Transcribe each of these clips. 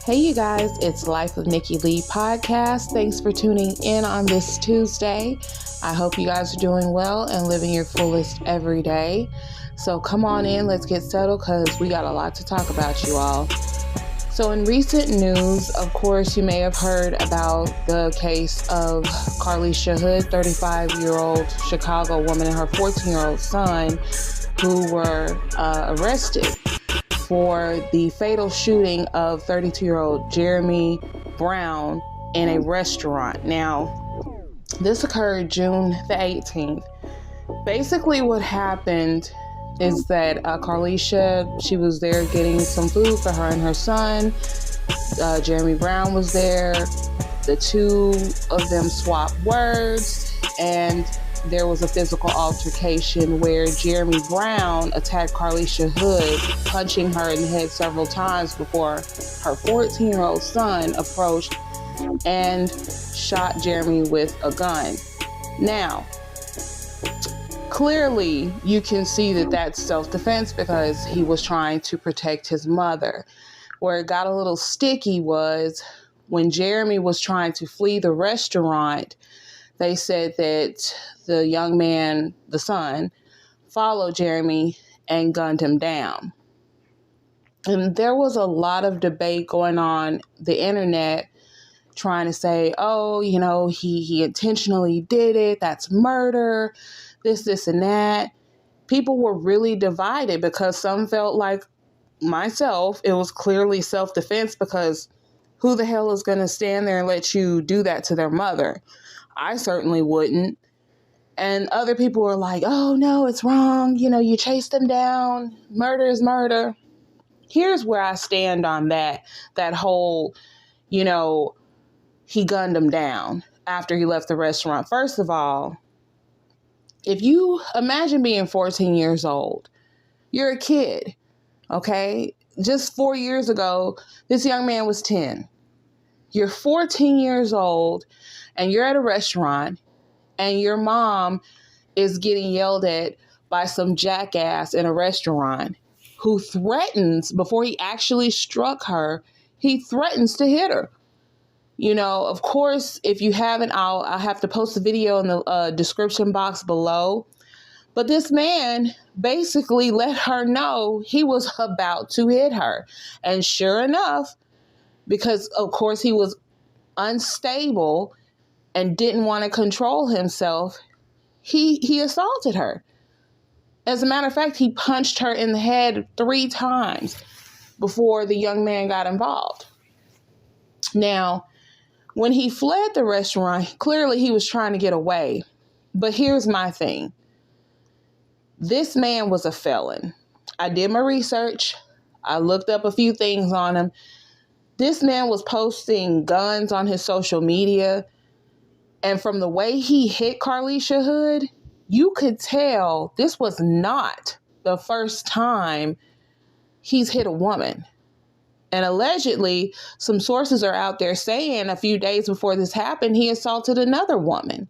Hey, you guys, it's Life of Nikki Lee podcast. Thanks for tuning in on this Tuesday. I hope you guys are doing well and living your fullest every day. So come on in, let's get settled because we got a lot to talk about, you all. So in recent news, of course, you may have heard about the case of Carlishia Hood, 35-year-old Chicago woman, and her 14-year-old son who were arrested for the fatal shooting of 32-year-old Jeremy Brown in a restaurant. Now, this occurred June the 18th. Basically, what happened is that Carlishia, she was there getting some food for her and her son. Jeremy Brown was there. The two of them swapped words, and there was a physical altercation where Jeremy Brown attacked Carlishia Hood, punching her in the head several times before her 14-year-old son approached and shot Jeremy with a gun. Now, clearly you can see that that's self-defense because he was trying to protect his mother. Where it got a little sticky was when Jeremy was trying to flee the restaurant. They said that the young man, the son, followed Jeremy and gunned him down. And there was a lot of debate going on the internet trying to say, oh, you know, he intentionally did it. That's murder, this, and that. People were really divided because some felt like myself, it was clearly self-defense because who the hell is going to stand there and let you do that to their mother? I certainly wouldn't. And other people were like, oh, no, it's wrong. You know, you chase them down. Murder is murder. Here's where I stand on that whole, you know, he gunned him down after he left the restaurant. First of all, if you imagine being 14 years old, you're a kid, okay? Just 4 years ago, this young man was 10. You're 14 years old and you're at a restaurant and your mom is getting yelled at by some jackass in a restaurant who threatens, before he actually struck her, he threatens to hit her. You know, of course, if you haven't, I'll have to post a video in the description box below. But this man basically let her know he was about to hit her. And sure enough, because of course he was unstable and didn't want to control himself, he assaulted her. As a matter of fact, he punched her in the head 3 times before the young man got involved. Now, when he fled the restaurant, clearly he was trying to get away. But here's my thing. This man was a felon. I did my research. I looked up a few things on him. This man was posting guns on his social media. And from the way he hit Carlishia Hood, you could tell this was not the first time he's hit a woman. And allegedly, some sources are out there saying a few days before this happened, he assaulted another woman.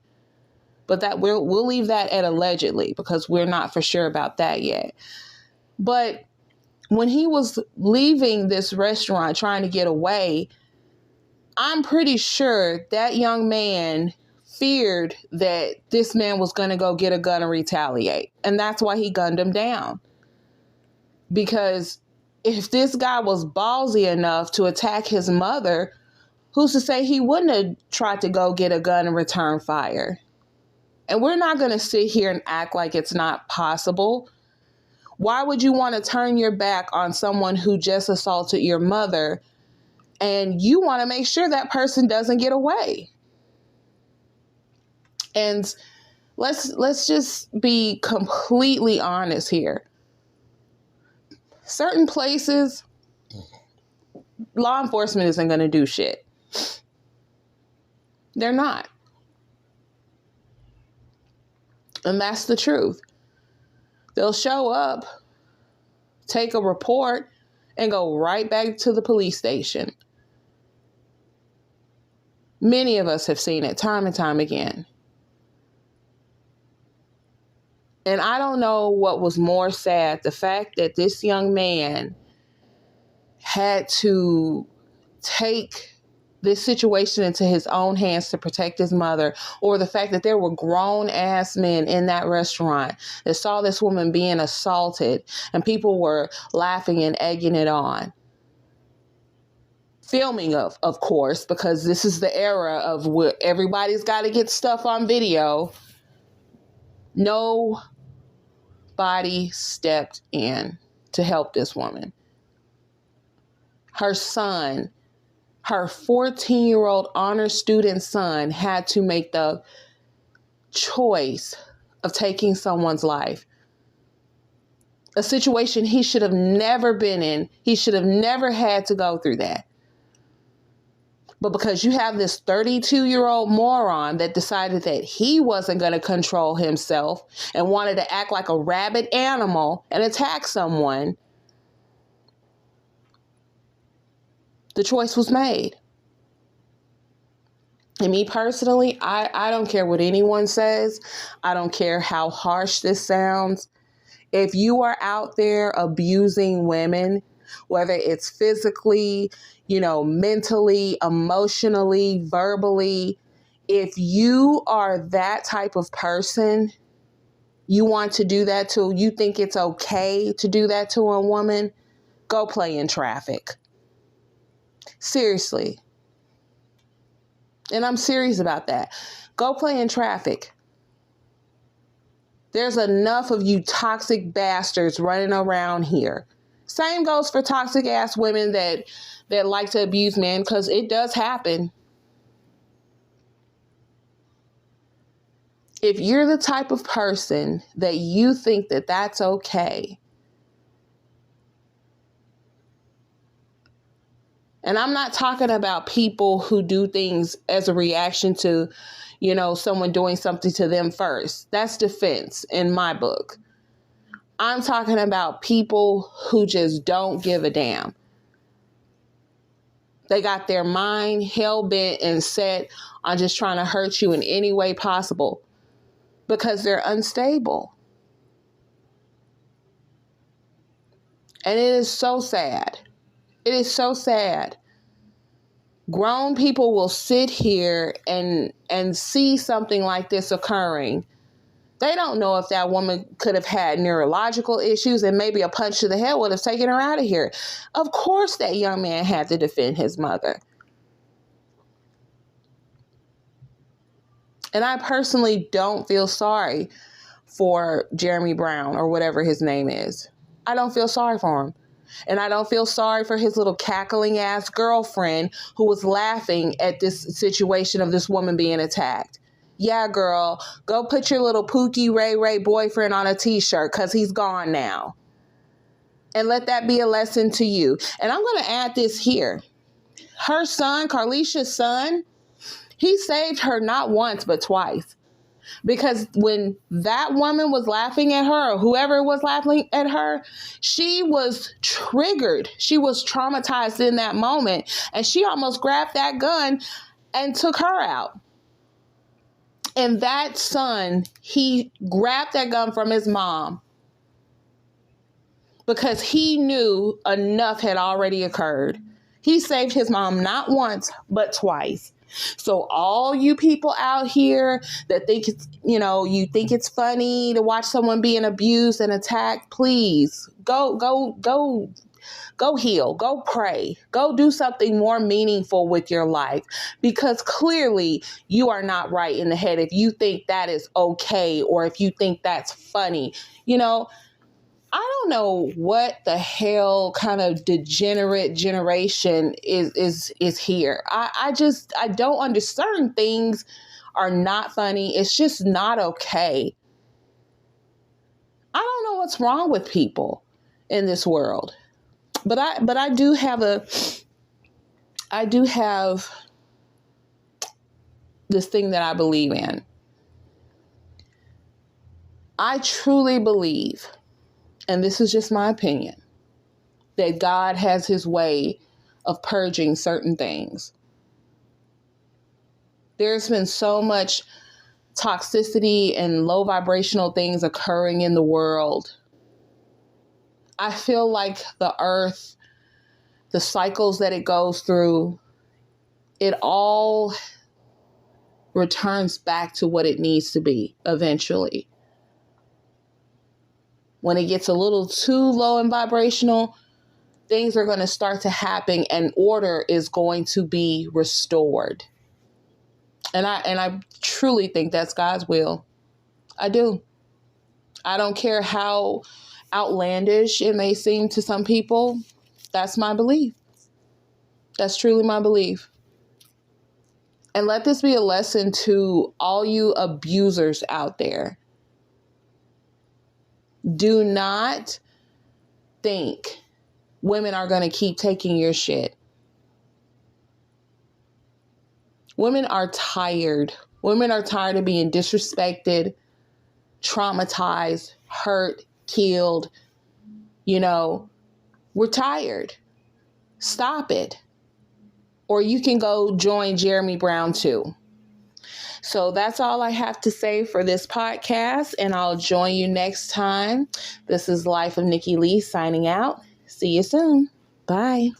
But that we'll leave that at allegedly because we're not for sure about that yet. But when he was leaving this restaurant trying to get away, I'm pretty sure that young man feared that this man was going to go get a gun and retaliate. And that's why he gunned him down. Because if this guy was ballsy enough to attack his mother, who's to say he wouldn't have tried to go get a gun and return fire? And we're not going to sit here and act like it's not possible. Why would you want to turn your back on someone who just assaulted your mother and you want to make sure that person doesn't get away? And let's just be completely honest here. Certain places, law enforcement isn't going to do shit. They're not. And that's the truth. They'll show up, take a report, and go right back to the police station. Many of us have seen it time and time again. And I don't know what was more sad, the fact that this young man had to take this situation into his own hands to protect his mother, or the fact that there were grown ass men in that restaurant that saw this woman being assaulted and people were laughing and egging it on. Filming of course, because this is the era of where everybody's got to get stuff on video. Nobody stepped in to help this woman. Her son, her 14-year-old honor student son, had to make the choice of taking someone's life. A situation he should have never been in. He should have never had to go through that. But because you have this 32-year-old moron that decided that he wasn't going to control himself and wanted to act like a rabid animal and attack someone, the choice was made. And me personally, I don't care what anyone says. I don't care how harsh this sounds. If you are out there abusing women, whether it's physically, mentally, emotionally, verbally, if you are that type of person, you want to do that to, you think it's okay to do that to a woman, go play in traffic. Seriously. And I'm serious about that. Go play in traffic. There's enough of you toxic bastards running around here. Same goes for toxic ass women that like to abuse men, because it does happen. If you're the type of person that you think that that's okay, and I'm not talking about people who do things as a reaction to, someone doing something to them first. That's defense in my book. I'm talking about people who just don't give a damn. They got their mind hell-bent and set on just trying to hurt you in any way possible because they're unstable. And it is so sad. It is so sad. Grown people will sit here and see something like this occurring. They don't know if that woman could have had neurological issues and maybe a punch to the head would have taken her out of here. Of course, that young man had to defend his mother. And I personally don't feel sorry for Jeremy Brown or whatever his name is. I don't feel sorry for him. And I don't feel sorry for his little cackling ass girlfriend who was laughing at this situation of this woman being attacked. Yeah, girl, go put your little Pookie Ray Ray boyfriend on a t-shirt because he's gone now. And let that be a lesson to you. And I'm going to add this here. Her son, Carlishia's son, he saved her not once but twice. Because when that woman was laughing at her, or whoever was laughing at her, she was triggered. She was traumatized in that moment. And she almost grabbed that gun and took her out. And that son, he grabbed that gun from his mom because he knew enough had already occurred. He saved his mom not once, but twice. So all you people out here that think it's, you think it's funny to watch someone being abused and attacked, please go heal, go pray, go do something more meaningful with your life, because clearly you are not right in the head if you think that is okay or if you think that's funny. I don't know what the hell kind of degenerate generation is here. I don't understand. Certain things are not funny. It's just not okay. I don't know what's wrong with people in this world. But I do have this thing that I believe in. I truly believe, and this is just my opinion, that God has his way of purging certain things. There's been so much toxicity and low vibrational things occurring in the world. I feel like the the cycles that it goes through, it all returns back to what it needs to be eventually. When it gets a little too low and vibrational, things are going to start to happen and order is going to be restored. And I truly think that's God's will. I do. I don't care how outlandish it may seem to some people. That's my belief. That's truly my belief. And let this be a lesson to all you abusers out there. Do not think women are going to keep taking your shit. Women are tired. Women are tired of being disrespected, traumatized, hurt, killed. We're tired. Stop it. Or you can go join Jeremy Brown too. So that's all I have to say for this podcast, and I'll join you next time. This is Lyfe of Nikki Lee signing out. See you soon. Bye.